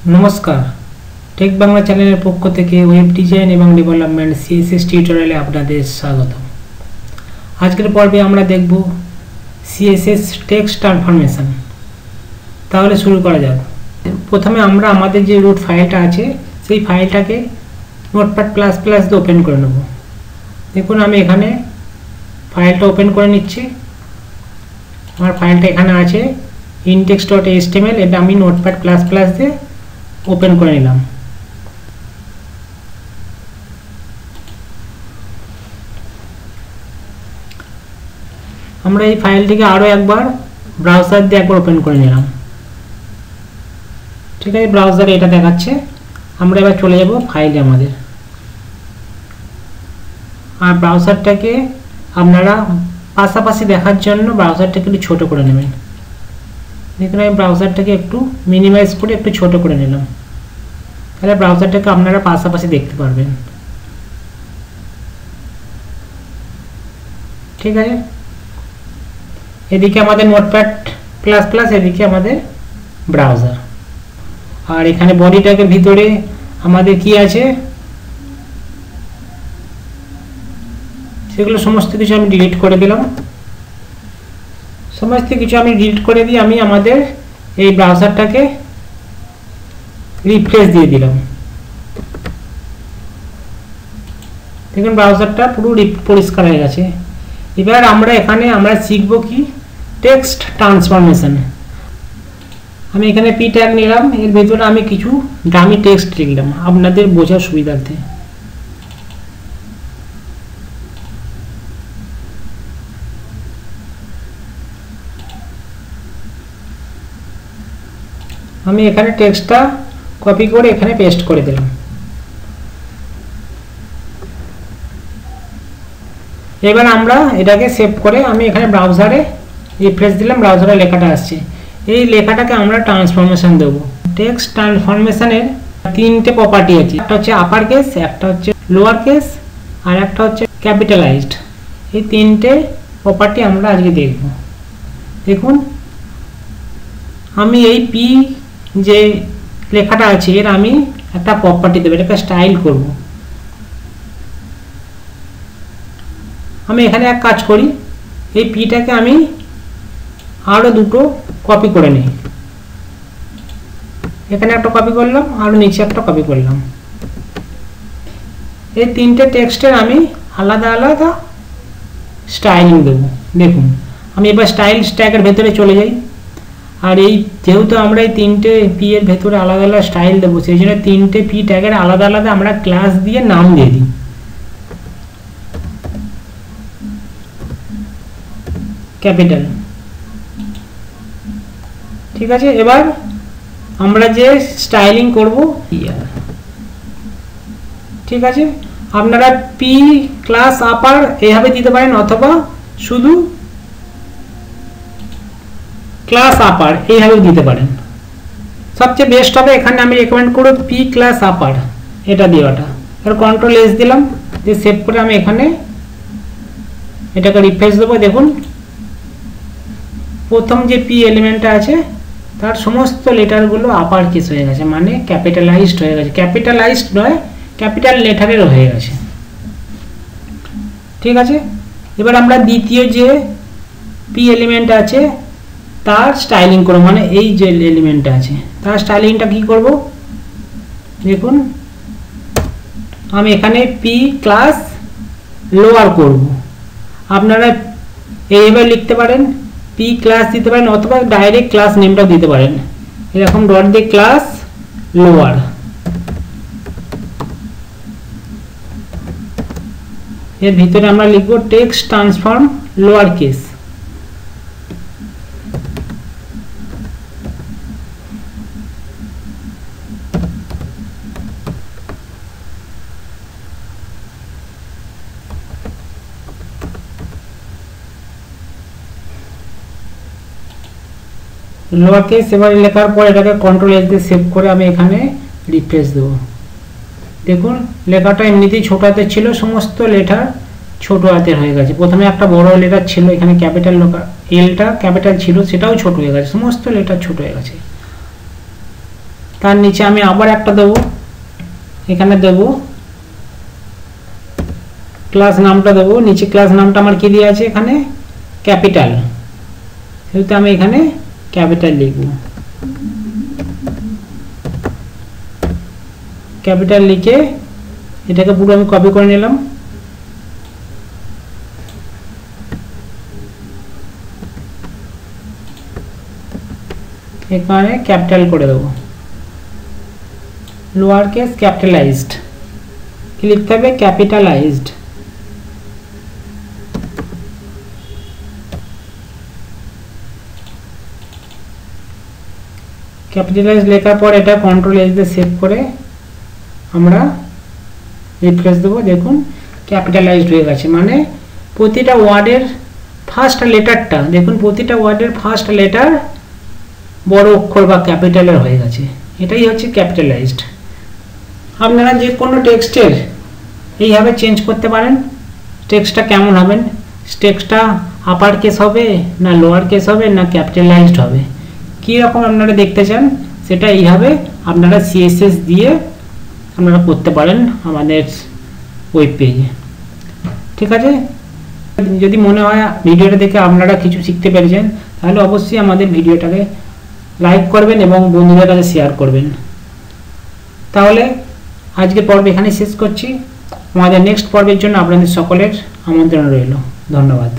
নমস্কার, টেক বাংলা চ্যানেলের পক্ষ থেকে ওয়েব ডিজাইন এবং ডেভেলপমেন্ট সিএসএস টিউটোরিয়ালে আপনাদের স্বাগত। আজকের পর্বে আমরা দেখব সিএসএস টেক্সট ট্রান্সফরমেশন। তাহলে শুরু করা যাক। প্রথমে আমরা আমাদের যে রুট ফাইলটা আছে সেই ফাইলটাকে নোটপ্যাড প্লাস প্লাস দিয়ে ওপেন করে নেব। দেখুন আমি এখানে ফাইলটা ওপেন করে নিচ্ছি। আমার ফাইলটা এখানে আছে index.html, এটা আমি নোটপ্যাড প্লাস প্লাস দিয়ে ওপেন করে নিলাম। আমরা এই ফাইলটিকে আরো একবার ব্রাউজার দিয়ে একবার ওপেন করে নিলাম। ঠিক আছে, ব্রাউজারে এটা দেখাচ্ছে। আমরা এবার চলে যাব ফাইলে আমাদের। আর ব্রাউজারটাকে আপনারা পাশাপাশি দেখার জন্য ব্রাউজারটাকে একটু ছোট করে নেবেন। দেখুন আমি ব্রাউজারটাকে একটু মিনিমাইজ করে একটু ছোট করে নিলাম, তাহলে ব্রাউজারটাকে আপনারা পাশাপাশি দেখতে পারবেন। ঠিক আছে, এদিকে আমাদের নোটপ্যাড প্লাস প্লাস, এদিকে আমাদের ব্রাউজার। আর এখানে বডি ট্যাগের ভিতরে আমাদের কি আছে সেগুলো সমস্ত কিছু আমি ডিলিট করে দিলাম। সমস্ত কিছু আমি ডিলিট করে দিয়ে আমি আমাদের এই ব্রাউজারটাকে রিফ্রেশ দিয়ে দিলাম। দেখুন ব্রাউজারটা পুরো পরিষ্কার হয়ে গেছে। এবার আমরা শিখব কি টেক্সট ট্রান্সফরমেশন। আমি এখানে পি ট্যাগ নিলাম, এর ভেতরে আমি কিছু ডামি টেক্সট লিখলাম আপনাদের বোঝার সুবিধার্থে। আমি এখানে টেক্সটটা কপি করে এখানে পেস্ট করে দিলাম। এবার আমরা এটাকে সেভ করে আমি এখানে ব্রাউজারে রিফ্রেশ দিলাম, ব্রাউজারে লেখাটা আসছে। এই লেখাটাকে আমরা ট্রান্সফরমেশন দেব। টেক্সট ট্রান্সফরমেশনের তিনটে প্রপার্টি আছে, একটা হচ্ছে আপার কেস, একটা হচ্ছে লোয়ার কেস, আর একটা হচ্ছে ক্যাপিটালাইজড। এই তিনটে প্রপার্টি আমরা আজকে দেখব। দেখুন আমি এই পি যে লেখাটা আছে এর আমি একটা প্রপার্টি দেব, এটাকে স্টাইল করব। আমি এখানে এক কাজ করি, এই পিটাকে আমি আরো দুটো কপি করে নিই। এখানে একটা কপি করলাম, আর নিচে একটা কপি করলাম। এই তিনটে টেক্সটের আমি আলাদা আলাদা স্টাইলিং দেব। দেখুন আমি এবার স্টাইল স্ট্যাকের ভেতরে চলে যাই। আর এই যেহেতু আমরা এই তিনটে পি এর ভেতরে আলাদা আলাদা স্টাইল দেবো, সেই জন্য তিনটে পি ট্যাগের আলাদা আলাদা আমরা ক্লাস দিয়ে নাম দিয়ে দিই। ক্যাপিটাল। ঠিক আছে, এবার আমরা যে স্টাইলিং করব, ঠিক আছে, আপনারা পি ক্লাস আপার এইভাবে দিতে পারেন, অথবা শুধু ক্লাস আপার এইভাবে দিতে পারেন। সবচেয়ে বেস্ট হবে এখানে আমি রেকমেন্ড করব পি ক্লাস আপার এটা দেওয়াটা। আর কন্ট্রোল এস দিলাম, দিয়ে সেভ করে আমি এখানে এটাকে রিফ্রেশ দেবো। দেখুন প্রথম যে পি এলিমেন্টটা আছে তার সমস্ত লেটারগুলো আপার কেস হয়ে গেছে, মানে ক্যাপিটালাইজড হয়ে গেছে। ক্যাপিটালাইজড নয়, ক্যাপিটাল লেটারের হয়ে গেছে। ঠিক আছে, এবার আমরা দ্বিতীয় যে পি এলিমেন্ট আছে তার স্টাইলিং করব, মানে এই যে এলিমেন্টটা আছে তার স্টাইলিংটা কি করব। দেখুন আমি এখানে পি ক্লাস লোয়ার করব। আপনারা এইভাবে লিখতে পারেন, পি ক্লাস দিতে পারেন, অথবা ডাইরেক্ট ক্লাস নেমটা দিতে পারেন, এরকম ডট দিয়ে ক্লাস লোয়ার। এর ভিতরে আমরা লিখব text transform lower case. Lower case এবার লেখার পর এটাকে কন্ট্রোল এস দিয়ে সেভ করে আমি এখানে রিফ্রেশ দেব। দেখুন লেখাটা এমনিতেই ছোট হাতের ছিল, সমস্ত লেটার ছোট হাতের হয়ে গেছে। প্রথমে একটা বড় লেটার ছিল এখানে ক্যাপিটাল, এলটা ক্যাপিটাল ছিল, সেটাও ছোট হয়ে গেছে, সমস্ত লেটার ছোট হয়ে গেছে। তার নিচে আমি আবার একটা দেবো, এখানে দেবো ক্লাস নামটা দেবো, নিচে ক্লাস নামটা আমার কি দিয়ে আছে এখানে ক্যাপিটাল, সেহেতু আমি এখানে ক্যাপিটাল লিখব। ক্যাপিটাল লিখে এটাকে পুরো আমি কপি করে নিলাম। এখানে ক্যাপিটাল করে দেবো, লোয়ার কেস ক্যাপিটালাইজড, কি লিখতে হবে ক্যাপিটালাইজড। ক্যাপিটালাইজ লেখার পর এটা কন্ট্রোল এস দিয়ে সেভ করে আমরা রিফ্রেশ দেবো, দেখুন ক্যাপিটালাইজড হয়ে গেছে। মানে প্রতিটা ওয়ার্ডের ফার্স্ট লেটারটা, দেখুন প্রতিটা ওয়ার্ডের ফার্স্ট লেটার বড় অক্ষর বা ক্যাপিটালের হয়ে গেছে, এটাই হচ্ছে ক্যাপিটালাইজড। আপনারা যে কোনো টেক্সটের এইভাবে চেঞ্জ করতে পারেন। টেক্সটটা কেমন হবেন, টেক্সটটা আপার কেস হবে না লোয়ার কেস হবে না ক্যাপিটালাইজড হবে, কীরকম আপনারা দেখতে চান সেটা এইভাবে আপনারা সিএসএস দিয়ে আপনারা করতে পারেন আমাদের ওয়েব পেজে। ঠিক আছে, যদি মনে হয় ভিডিওটা দেখে আপনারা কিছু শিখতে পেরেছেন তাহলে অবশ্যই আমাদের ভিডিওটাকে লাইক করবেন এবং বন্ধুদের কাছে শেয়ার করবেন। তাহলে আজকের পর্ব এখানে শেষ করছি। আমাদের নেক্সট পর্বের জন্য আপনাদের সকলের আমন্ত্রণ রইল। ধন্যবাদ।